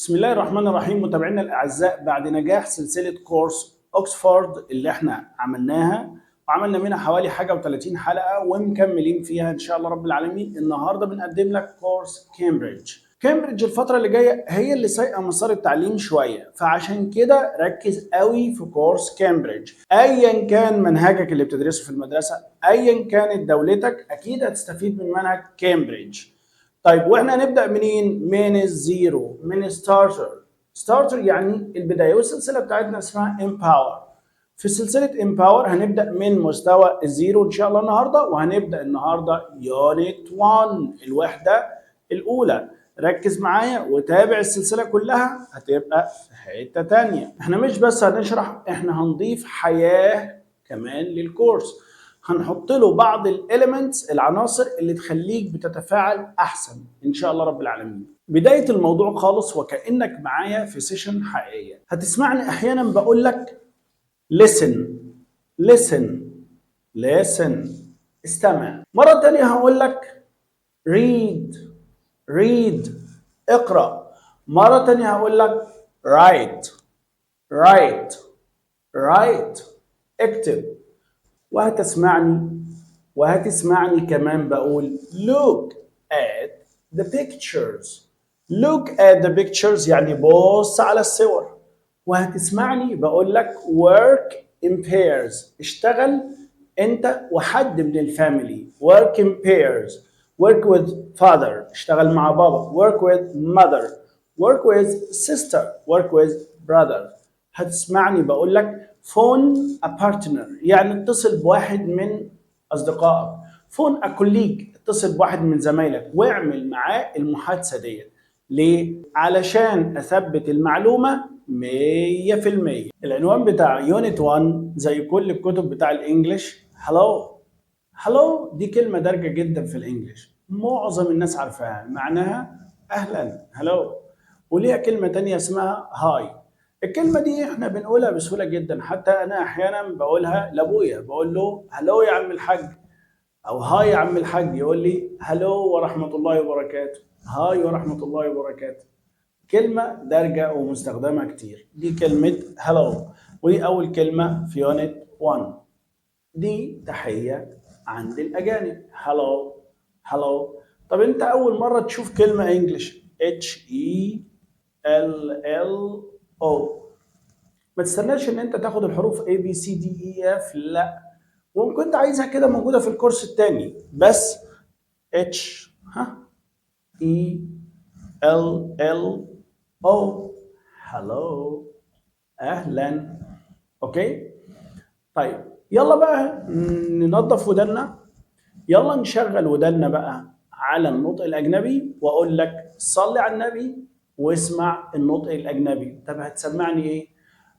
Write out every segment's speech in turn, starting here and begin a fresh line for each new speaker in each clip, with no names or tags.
بسم الله الرحمن الرحيم. متابعينا الأعزاء، بعد نجاح سلسلة كورس أكسفورد اللي احنا عملناها وعملنا منها حوالي حاجة و30 حلقة ومكملين فيها إن شاء الله رب العالمين، النهاردة بنقدم لك كورس كامبريدج. كامبريدج الفترة اللي جاية هي اللي سايقة مسار التعليم شوية، فعشان كده ركز قوي في كورس كامبريدج. أيا كان منهجك اللي بتدرسه في المدرسة، أيا كانت دولتك، أكيد هتستفيد من منهج كامبريدج. طيب واحنا هنبدا منين؟ من الزيرو، من ستارتر يعني البدايه، والسلسله بتاعتنا اسمها امباور. في سلسله امباور هنبدا من مستوى الزيرو ان شاء الله النهارده، وهنبدا النهارده يونت 1 الوحده الاولى. ركز معايا وتابع السلسله كلها، هتبقى في حته تانية. احنا مش بس هنشرح، احنا هنضيف حياه كمان للكورس، هنحط له بعض الاليمنتس العناصر اللي تخليك بتتفاعل احسن ان شاء الله رب العالمين. بدايه الموضوع خالص وكانك معايا في سيشن حقيقيه. هتسمعني احيانا بقول لك listen listen listen، استمع. مره تانية هقول لك read read، اقرا. مره تانية هقول لك write write write، اكتب. وهتسمعني كمان بقول look at the pictures. look at the pictures يعني بص على الصور. وهتسمعني بقول لك work in pairs، اشتغل انت وحد من الفاميلي. work in pairs، work with father، اشتغل مع بابا. work with mother، work with sister، work with brother. هتسمعني بقول لك phone a partner يعني اتصل بواحد من اصدقائك. phone a colleague، اتصل بواحد من زمايلك واعمل معاه المحادثه ديت. ليه؟ علشان اثبت المعلومه 100%. العنوان بتاع يونت 1 زي كل الكتب بتاع الانجليش هلو. هلو دي كلمه دارجه جدا في الانجليش، معظم الناس عارفاها، معناها اهلا، هلو. وليها كلمه تانية اسمها هاي. الكلمة دي احنا بنقولها بسهولة جدا، حتى انا احيانا بقولها لابويا، بقول له هلو يا عم الحاج، او هاي يا عم الحاج، يقول لي هلو ورحمة الله وبركاته، هاي ورحمة الله وبركاته. كلمة دارجة ومستخدمة كتير، دي كلمة هلو، ودي اول كلمة في يونت 1. دي تحية عند الاجانب، هلو هلو. طب انت اول مرة تشوف كلمة انجلش HELLO، ما تستناش ان انت تاخد الحروف A B C D E F، لا. وان كنت عايزها كده موجوده في الكورس الثاني، بس H E L O، هلو، اهلا. اوكي، طيب يلا بقى ننظف ودنا، يلا نشغل ودنا بقى على النطق الاجنبي، واقول لك صلي على النبي واسمع النطق الاجنبي. طب هتسمعني ايه؟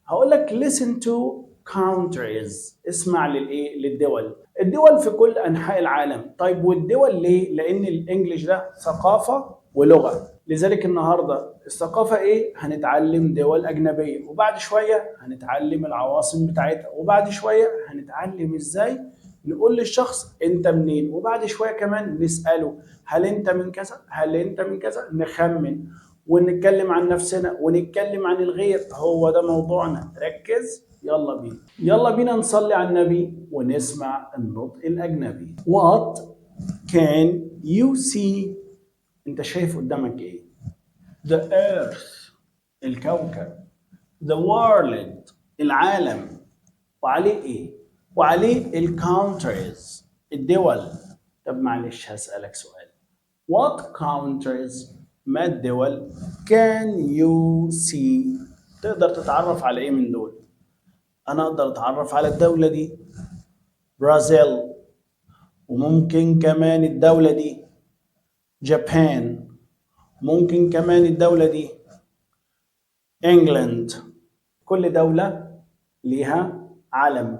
هقول لك listen to countries، اسمع للايه؟ للدول. الدول في كل انحاء العالم. طيب والدول ليه؟ لان الانجليش ده ثقافه ولغه، لذلك النهارده الثقافه ايه؟ هنتعلم دول اجنبيه، وبعد شويه هنتعلم العواصم بتاعتها، وبعد شويه هنتعلم ازاي نقول للشخص انت منين، وبعد شويه كمان نساله هل انت من كذا، هل انت من كذا، نخمن ونتكلم عن نفسنا ونتكلم عن الغير. هو ده موضوعنا، ركز. يلا بينا نصلي على النبي ونسمع النطق الأجنبي. What can you see؟ انت شايف قدامك ايه؟ The earth، الكوكب. The world، العالم. وعليه ايه؟ وعليه الكونتريز، الدول. طب معلش هسألك سؤال، What countries، ما الدول can you see؟ تقدر تتعرف على ايه من دول؟ انا اقدر اتعرف على الدولة دي برازيل، وممكن كمان الدولة دي جابان، ممكن كمان الدولة دي انجلند. كل دولة ليها علم.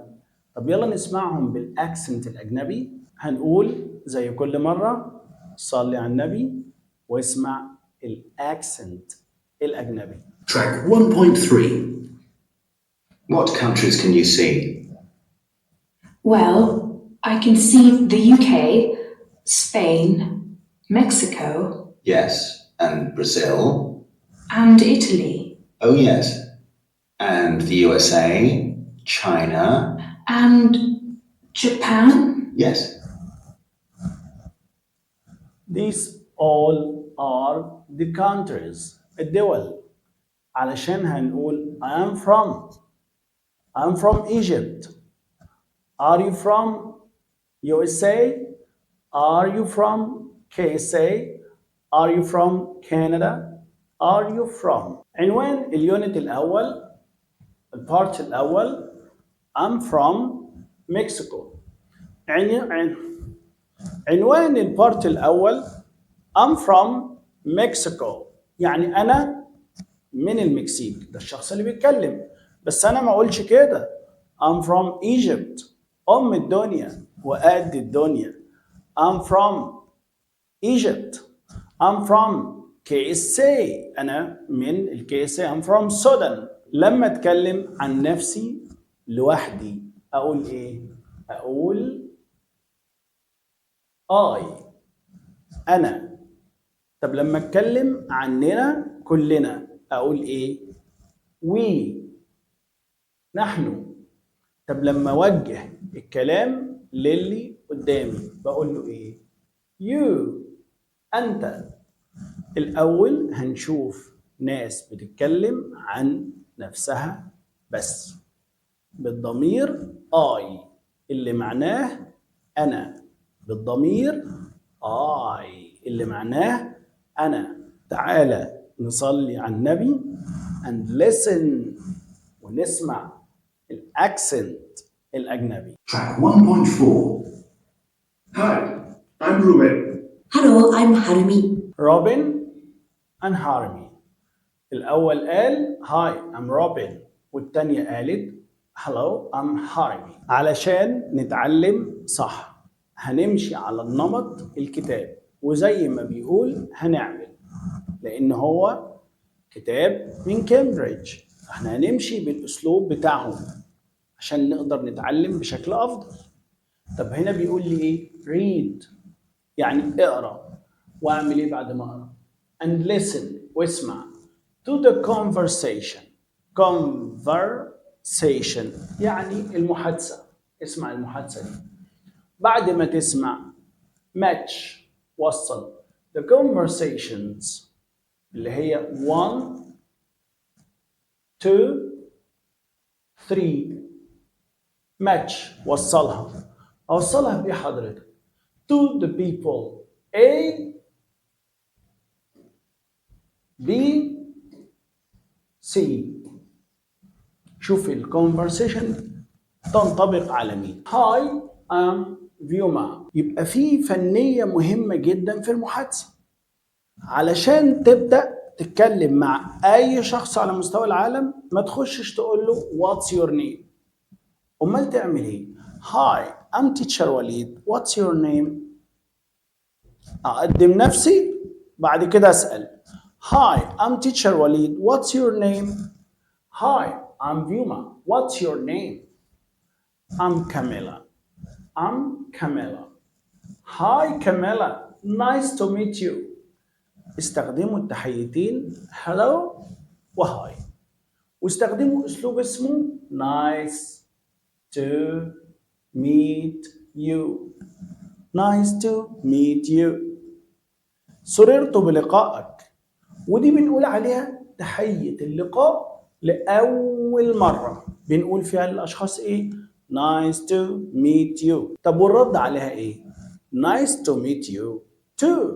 طب يلا نسمعهم بالاكسنت الاجنبي. هنقول زي كل مرة صلي على النبي واسمع الاكسنت الاجنبي.
Track 1.3. What countries can you see?
Well, I can see the UK, Spain, Mexico.
Yes, and Brazil.
and Italy,
Oh, yes. And the USA, China.
and Japan.
Yes.
These all are the countries الدول. علشان هنقول I'm from Egypt. Are you from USA? Are you from KSA? Are you from Canada? Are you from عنوان اليونت الأول البارت الأول I'm from Mexico. عنوان البارت الأول I'm from Mexico يعني أنا من المكسيك. ده الشخص اللي بيتكلم. بس أنا ما أقولش كده I'm from Egypt أم الدنيا وقد الدنيا. I'm from Egypt. I'm from KSA. أنا من الكيسا. I'm from Sudan. لما أتكلم عن نفسي لوحدي أقول إيه؟ أقول I أنا. طب لما أتكلم عننا كلنا أقول إيه؟ We نحن. طب لما أوجه الكلام للي قدامي بقول له إيه؟ You أنت. الأول هنشوف ناس بتتكلم عن نفسها بس بالضمير I اللي معناه أنا، بالضمير I اللي معناه أنا. تعالى نصلي على النبي and listen ونسمع الأكسنت الأجنبي.
Track 1.4.
Hi, I'm Ruben.
Hello, I'm Harumi.
روبن and هارمي. الأول قال Hi I'm روبن والتانية قالت Hello I'm هارمي. علشان نتعلم صح هنمشي على النمط الكتاب وزي ما بيقول هنعمل لأن هو كتاب من كامبريدج فاحنا هنمشي بالأسلوب بتاعهم عشان نقدر نتعلم بشكل أفضل. طب هنا بيقول لي إيه؟ read يعني اقرأ واعمل إيه بعد ما أقرأ؟ and listen واسمع to the conversation. conversation يعني المحادثة. اسمع المحادثة دي. بعد ما تسمع match وصل the conversations اللي هي 1 2 3 match وصلها. أوصلها بإيه حضرتك؟ to the people A B C. شوف الكونفرسيشن تنطبق على مين؟ هاي ام فيوما. يبقى في فنية مهمة جدا في المحادثة. علشان تبدأ تتكلم مع أي شخص على مستوى العالم ما تخشش تقول له what's your name. أمال تعمل إيه؟ هاي I'm teacher وليد what's your name. أقدم نفسي بعد كده أسأل Hi, I'm teacher وليد. What's your name? Hi, I'm Vyuma. What's your name? I'm Camilla. I'm Camilla. Hi, Camilla. Nice to meet you. استخدموا التحيتين hello وهاي واستخدموا أسلوب اسمه nice to meet you. Nice to meet you. سررت بلقائك. ودي بنقول عليها تحية اللقاء لأول مرة بنقول فيها للأشخاص إيه؟ Nice to meet you. طب والرد عليها إيه؟ Nice to meet you too.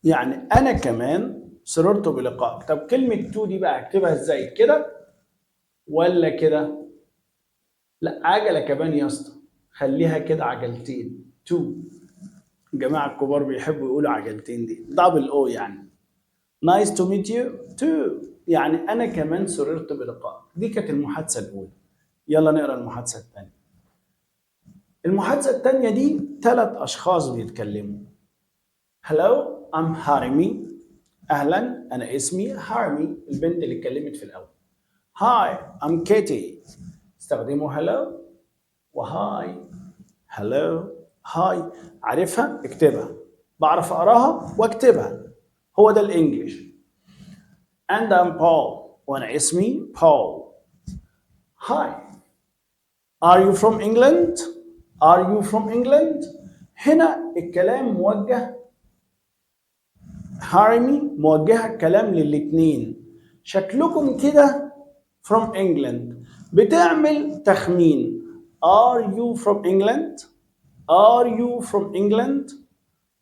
يعني أنا كمان سررت بلقائك. طب كلمة to دي بقى أكتبها إزاي؟ كده ولا كده؟ لا عجلة كمان يا اسطى خليها كده عجلتين to. الجماعة الكبار بيحبوا يقولوا عجلتين دي دبل أو يعني. Nice to meet you too. يعني أنا كمان سررت بلقائك. دي كانت المحادثة الأولى. يلا نقرأ المحادثة الثانية. المحادثة الثانية دي 3 أشخاص بيتكلموا. Hello I'm هارمي. أهلا أنا اسمي هارمي البنت اللي اتكلمت في الأول. Hi I'm كيتي. استخدموا hello وهاي. hello هاي. عارفها اكتبها. بعرف أقراها واكتبها. هو ده الإنجليش. and I'm Paul. وأنا اسمي Paul. Hi. Are you from England? Are you from England? هنا الكلام موجه هارمي موجهة الكلام للاتنين. شكلكم كده from England بتعمل تخمين. Are you from England? Are you from England?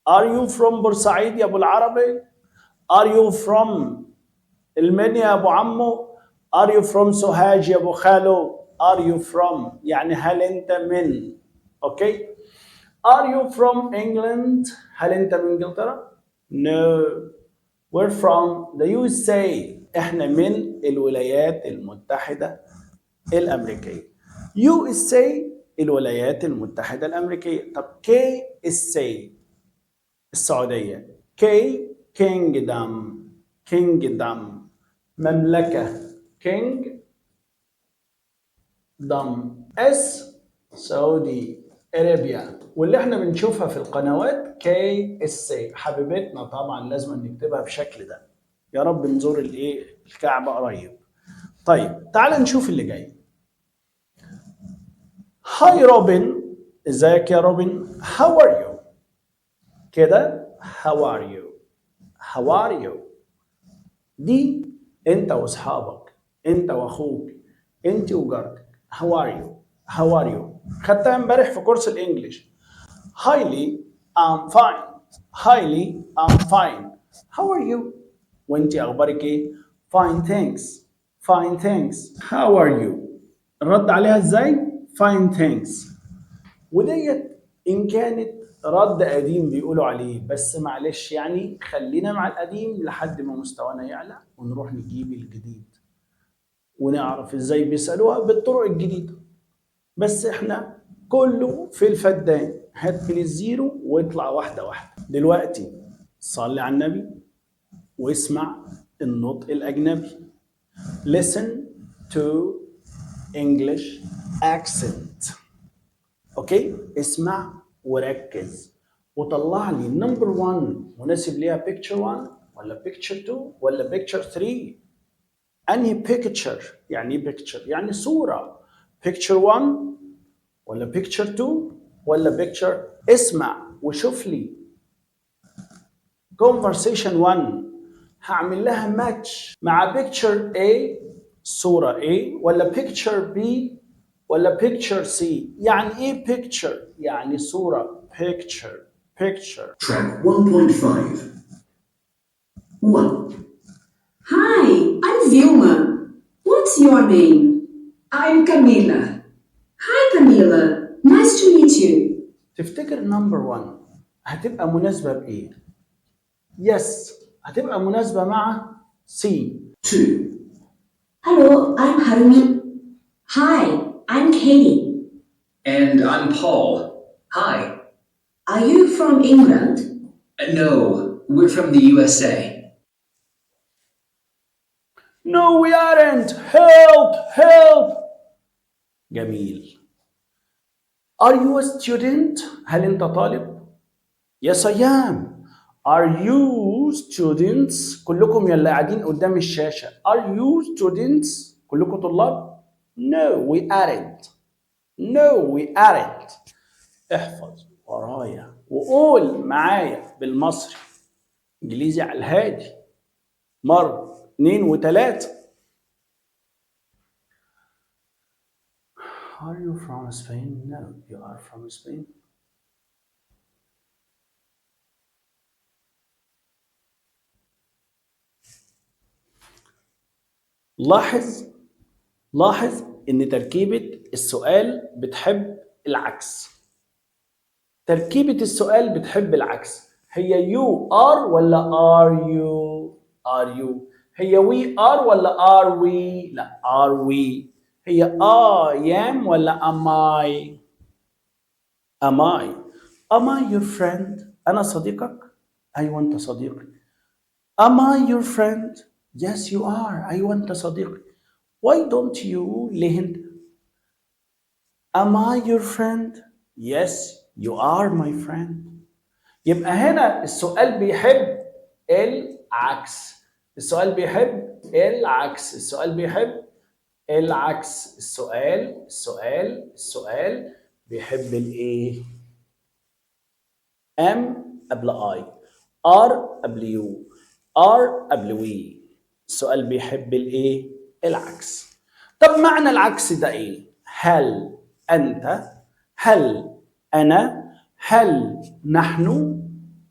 Are you from بورسعيد يا أبو العربي؟ Are you from المنيا يا أبو عمو؟ Are you from سوهاج يا أبو خالو؟ Are you from يعني هل أنت من؟ أوكي؟ Are you from England? هل أنت من إنجلترا؟ No. We're from the USA. إحنا من الولايات المتحدة الأمريكيه. USA الولايات المتحده الامريكيه. طب KSA السعوديه. Kingdom مملكه. S سعودي ارابيا. واللي احنا بنشوفها في القنوات KSA حبيبتنا طبعا لازم نكتبها بالشكل ده. يا رب نزور الكعبه قريب. طيب تعال نشوف اللي جاي. هاي روبن. ازيك يا روبن؟ How are you؟ كده How are you؟ دي انت واصحابك، انت واخوك، انت وجارتك. How are you؟ خدتها امبارح في كورس الانجليش. Highly I'm fine. How are you؟ وانت اخبارك ايه؟ Fine thanks. How are you؟ الرد عليها ازاي؟ Fine thanks. وديت ان كانت رد قديم بيقولوا عليه، بس معلش يعني خلينا مع القديم لحد ما مستوانا يعلى ونروح نجيب الجديد ونعرف ازاي بيسألوها بالطرق الجديدة. بس احنا كله في الفدان. هات من الزيرو واطلع واحدة واحدة. دلوقتي صلي على النبي واسمع النطق الأجنبي. Listen to English accent. اوكي؟ اسمع وركز وطلع لي نمبر 1 مناسب ليها بيكتشر 1 ولا بيكتشر 2 ولا بيكتشر 3. انهي بيكتشر؟ يعني ايه بيكتشر؟ يعني صورة. بيكتشر 1 ولا بيكتشر 2 ولا بيكتشر. اسمع وشوف لي. conversation 1 هعمل لها ماتش مع بيكتشر A صورة A ولا بيكتشر B ولا picture C. يعني ايه picture؟ يعني صورة. picture.
Track 1.5. 1.
Hi, I'm Vilma. What's your name? I'm Camila. Hi, Camila. Nice to meet you.
تفتكر نمبر 1 هتبقى مناسبة بإيه؟ يس هتبقى مناسبة مع C.
2.
Hello, I'm Harumi. Hi, I'm Katie.
And I'm Paul. Hi.
Are you from England?
No, we're from the USA.
No we aren't. help. جميل. Are you a student؟ هل أنت طالب؟ Yes I am. Are you students؟ كلكم يلا قاعدين قدام الشاشة. Are you students؟ كلكم طلاب؟ No we aren't. احفظ ورايا وقول معايا بالمصري. انجليزي على الهادي. مرة 2 و3. Are you from Spain? No, you are from Spain. لاحظ ان تركيبة السؤال بتحب العكس. تركيبة السؤال بتحب العكس. هي you are ولا are you؟ هي we are ولا are we؟ لا are we. هي I am ولا am I your friend؟ أنا صديقك؟ أيوة أنت صديقي. Am I your friend؟ Yes you are. أيوة أنت صديقي. Why don't you ليه أنت؟ Am I your friend؟ Yes you are my friend. يبقى هنا السؤال بيحب العكس. السؤال بيحب العكس. السؤال بيحب العكس. السؤال بيحب الايه؟ ام قبل اي، ار قبل يو، ار قبل وي. السؤال بيحب الايه؟ العكس. طب معنى العكس ده ايه؟ هل انت، هل انا، هل نحن.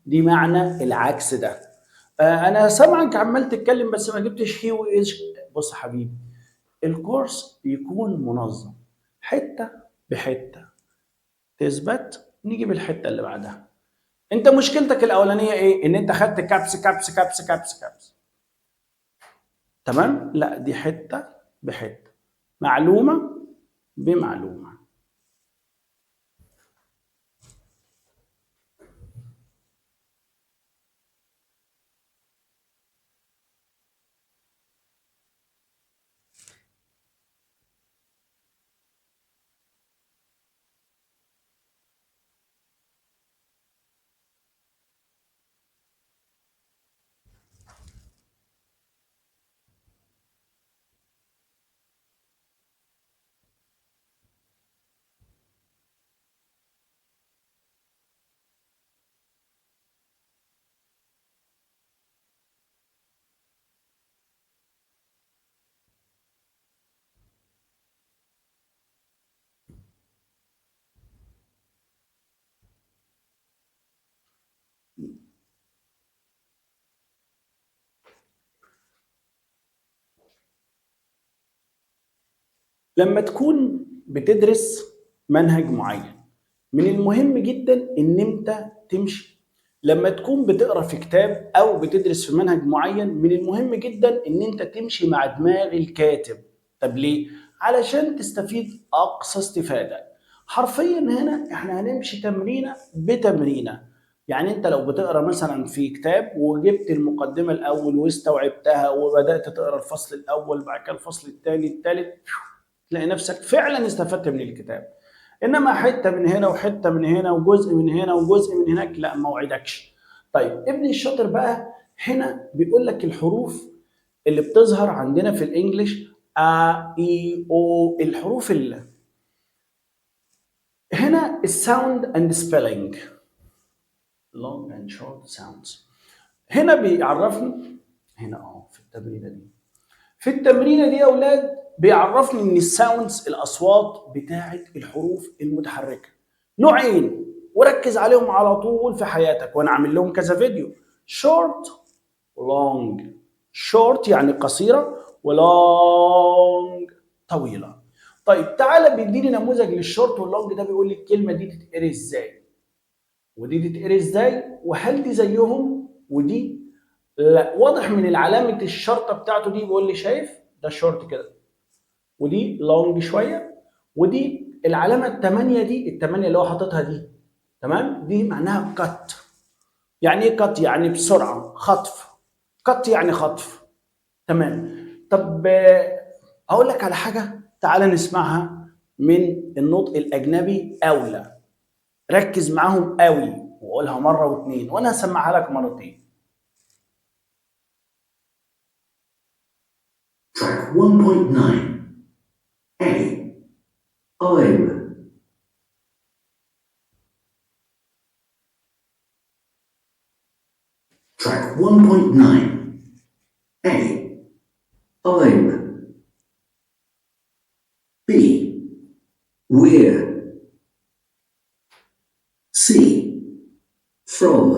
دي معنى العكس ده. انا سامعك عمال تتكلم بس ما جبتش هي وايش. بص يا حبيبي، الكورس يكون منظم، حته بحته، تثبت نيجي بالحته اللي بعدها. انت مشكلتك الاولانيه ايه؟ ان انت خدت كابس كابس كابس كابس كابس. تمام؟ لا، دي حته بحته، معلومه بمعلومه. لما تكون بتدرس منهج معين، من المهم جدا ان انت تمشي. لما تكون بتقرا في كتاب او بتدرس في منهج معين، من المهم جدا ان انت تمشي مع دماغ الكاتب. طب ليه؟ علشان تستفيد اقصى استفاده. حرفيا هنا احنا هنمشي تمرينه بتمرينه. يعني انت لو بتقرا مثلا في كتاب وجبت المقدمه الاول واستوعبتها وبدات تقرا الفصل الاول بعد كده الفصل الثاني الثالث، تلاقي نفسك فعلا استفدت من الكتاب. انما حته من هنا وحته من هنا وجزء من هنا وجزء من هناك، لا ما وعدكش. طيب ابني الشاطر بقى هنا بيقول لك الحروف اللي بتظهر عندنا في الانجليش ا اي او. الحروف اللي هنا الساوند اند سبيلنج، long and short sounds. هنا بيعرفني هنا في التمرينه دي. في التمرينه دي يا اولاد بيعرفني ان الساوندز الاصوات بتاعه الحروف المتحركه نوعين، وركز عليهم على طول في حياتك، وانا عامل لهم كذا فيديو. شورت ولونج. شورت يعني قصيره، ولونج طويله. طيب تعالى بيديني نموذج للشورت واللونج ده، بيقول لي الكلمه دي تتقري ازاي ودي تتقري ازاي، وهل دي زيهم ودي؟ لا، واضح من العلامه الشرطه بتاعته دي. بيقول لي شايف ده شورت كده، ودي لونج شويه، ودي العلامه الثمانيه دي، الثمانيه اللي هو حاططها دي، تمام، دي معناها كت. يعني ايه كت؟ يعني بسرعه، خطف. كت يعني خطف. تمام. طب اقول لك على حاجه، تعال نسمعها من النطق الاجنبي اولى. ركز معاهم قوي وقولها مره واثنين، وانا هسمعها لك مرتين.
Track 1.9. A. I'm. Track 1.9. A. I'm. B. We're. C. From.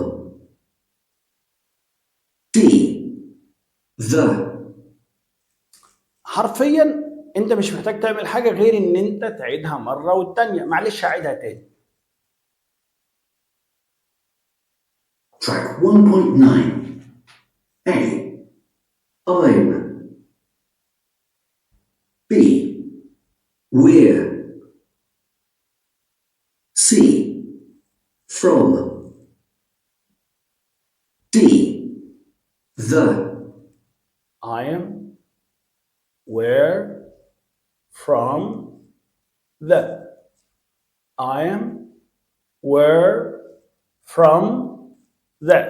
D. The.
حرفيا انت مش محتاج تعمل حاجه غير ان انت تعيدها مره والتانيه. معلش اعيدها تاني.
Track 1.9. A. I'm. B. We're. C. From. D. The.
I am, where, from, the. I am, where, from, the.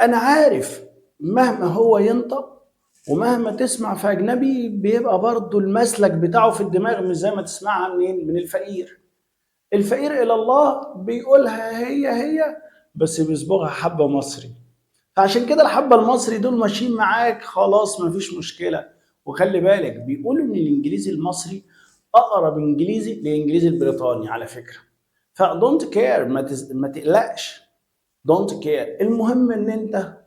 أنا عارف مهما هو ينطق ومهما تسمع في أجنبي بيبقى برضه المسلك بتاعه في الدماغ مش زي ما تسمعها منين؟ من الفقير. الفقير إلى الله بيقولها هي بس بيصبغها حبة مصري. فعشان كده الحبة المصري دول ماشيين معاك خلاص مفيش مشكلة. وخلي بالك بيقولوا إن الإنجليزي المصري أقرب إنجليزي للإنجليزي البريطاني على فكرة. فدونت كير، ما تقلقش. دونت كير، المهم إن أنت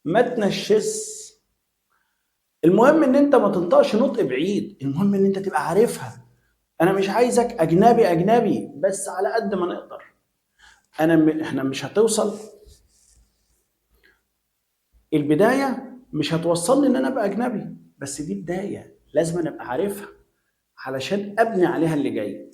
ما تنشس. المهم إن أنت ما تنطقش نطق بعيد، المهم إن أنت تبقى عارفها. أنا مش عايزك أجنبي أجنبي، بس على قد ما نقدر. إحنا مش هتوصل البداية، مش هتوصلني ان انا ابقى اجنبي، بس دي بداية لازم أنا ابقى عارفها علشان ابني عليها اللي جاي.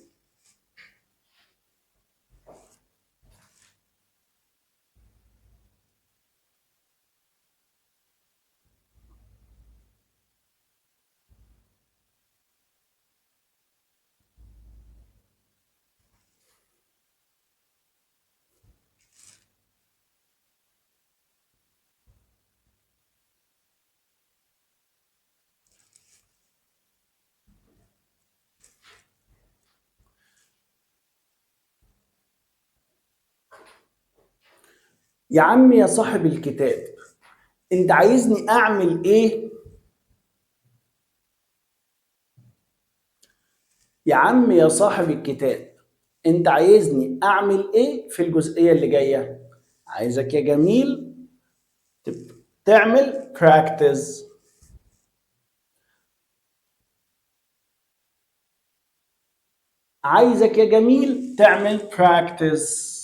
يا عم يا صاحب الكتاب، انت عايزني اعمل ايه؟ يا عم يا صاحب الكتاب، انت عايزني اعمل ايه في الجزئية اللي جاية؟ عايزك يا جميل تعمل practice. عايزك يا جميل تعمل practice.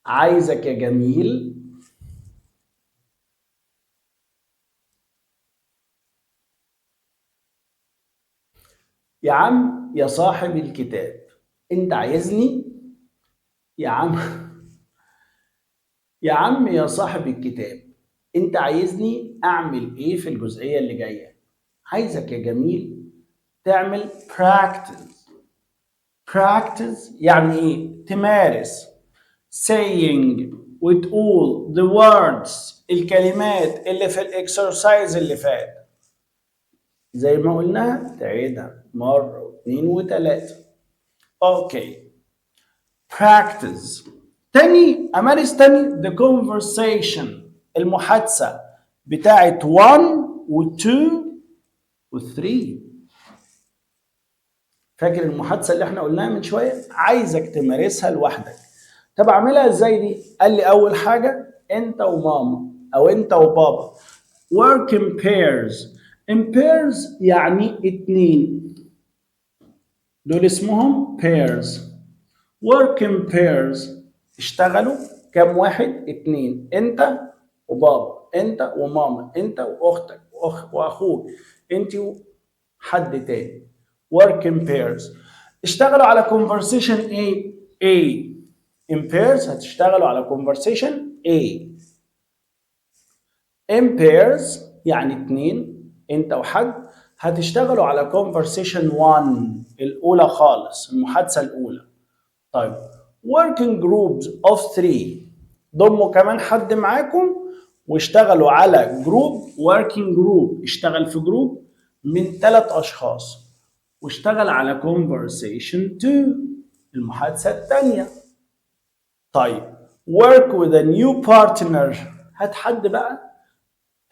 عايزك يا جميل يا عم يا صاحب الكتاب، انت عايزني يا عم يا عم يا صاحب الكتاب، انت عايزني اعمل ايه في الجزئية اللي جاية؟ عايزك يا جميل تعمل practice. practice يعني ايه؟ تمارس. saying وتقول the words، الكلمات اللي في الاكسرسايز اللي فات، زي ما قلنا تعيدها مرة واثنين وثلاثة. اوكي. practice تاني، امارس تاني the conversation، المحادثة بتاعت 1 و 2 و 3. فاكر المحادثة اللي احنا قلناها من شوية؟ عايزك تمارسها لوحدك. طب اعملها ازاي دي؟ قال لي اول حاجة انت وماما او انت وبابا work in pairs. in pairs يعني اتنين، دول اسمهم pairs. work in pairs اشتغلوا كم واحد؟ اتنين، انت وبابا، انت وماما، انت واختك واخوك، انت وحد تاني. work in pairs. اشتغلوا على conversation A. in pairs هتشتغلوا على conversation A. in pairs يعني اتنين، انت وحد، هتشتغلوا على conversation 1 الأولى خالص، المحادثة الأولى. طيب working groups of 3، ضموا كمان حد معاكم واشتغلوا على جروب. working group اشتغل في جروب من 3 أشخاص واشتغل على conversation 2 المحادثة الثانية. طيب work with a new partner، هات حد بقى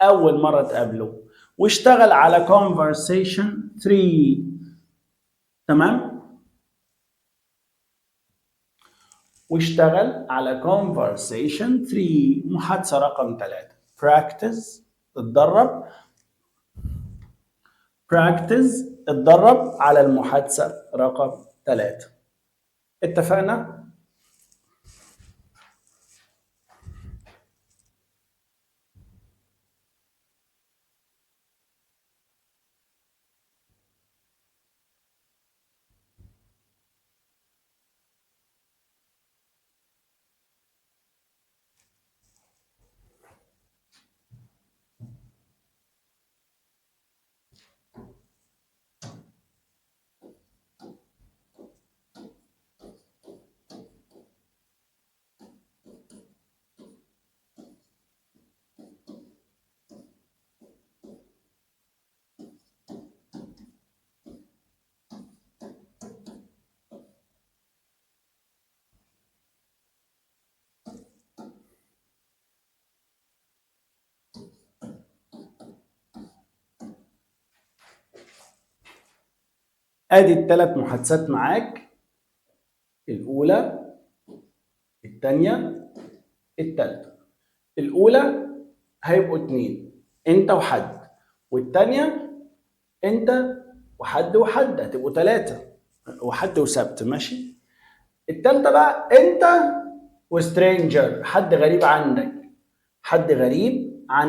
أول مرة تقابله واشتغل على conversation 3. تمام؟ واشتغل على conversation 3 محادثة رقم 3. practice اتدرب. practice اتدرب على المحادثة رقم 3. اتفقنا؟ ادي الثلاث محادثات معاك، الاولى، الثانيه، الثالثه. الاولى هيبقوا 2 انت وحد، والثانيه انت وحد وحد هتبقوا 3 وحد وسبت. ماشي. الثالثه بقى انت وسترينجر، حد غريب عندك، حد غريب عنك.